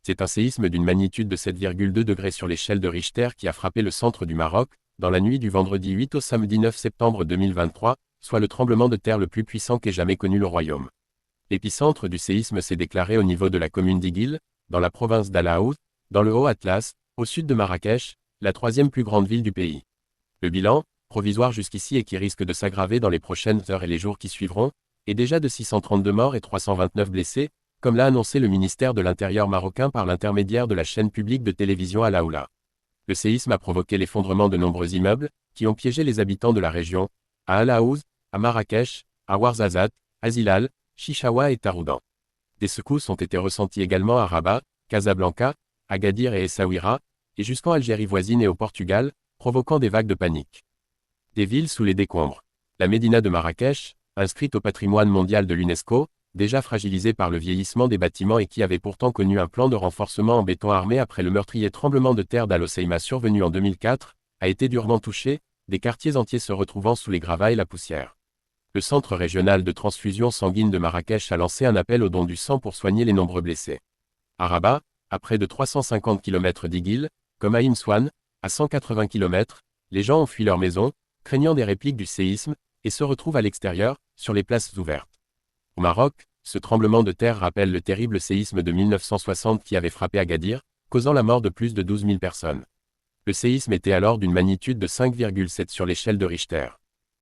C'est un séisme d'une magnitude de 7,2 degrés sur l'échelle de Richter qui a frappé le centre du Maroc, dans la nuit du vendredi 8 au samedi 9 septembre 2023, soit le tremblement de terre le plus puissant qu'ait jamais connu le royaume. L'épicentre du séisme s'est déclaré au niveau de la commune d'Iguil, dans la province d'Al-Haouz, dans le Haut-Atlas, au sud de Marrakech, la troisième plus grande ville du pays. Le bilan, provisoire jusqu'ici et qui risque de s'aggraver dans les prochaines heures et les jours qui suivront, est déjà de 632 morts et 329 blessés, comme l'a annoncé le ministère de l'Intérieur marocain par l'intermédiaire de la chaîne publique de télévision Al Aoula. Le séisme a provoqué l'effondrement de nombreux immeubles, qui ont piégé les habitants de la région, à Al Haouz, à Marrakech, à Ouarzazate, à Zilal, Chichaoua et Taroudan. Des secousses ont été ressenties également à Rabat, Casablanca, Agadir et Essaouira, et jusqu'en Algérie voisine et au Portugal, provoquant des vagues de panique. Des villes sous les décombres. La médina de Marrakech, inscrite au patrimoine mondial de l'UNESCO, déjà fragilisée par le vieillissement des bâtiments et qui avait pourtant connu un plan de renforcement en béton armé après le meurtrier tremblement de terre d'Al Hoceima survenu en 2004, a été durement touchée, des quartiers entiers se retrouvant sous les gravats et la poussière. Le centre régional de transfusion sanguine de Marrakech a lancé un appel au don du sang pour soigner les nombreux blessés. À Rabat, à près de 350 km d'Iguil, comme à Imsouane, à 180 km, les gens ont fui leur maison, craignant des répliques du séisme, et se retrouvent à l'extérieur, sur les places ouvertes. Au Maroc, ce tremblement de terre rappelle le terrible séisme de 1960 qui avait frappé Agadir, causant la mort de plus de 12 000 personnes. Le séisme était alors d'une magnitude de 5,7 sur l'échelle de Richter.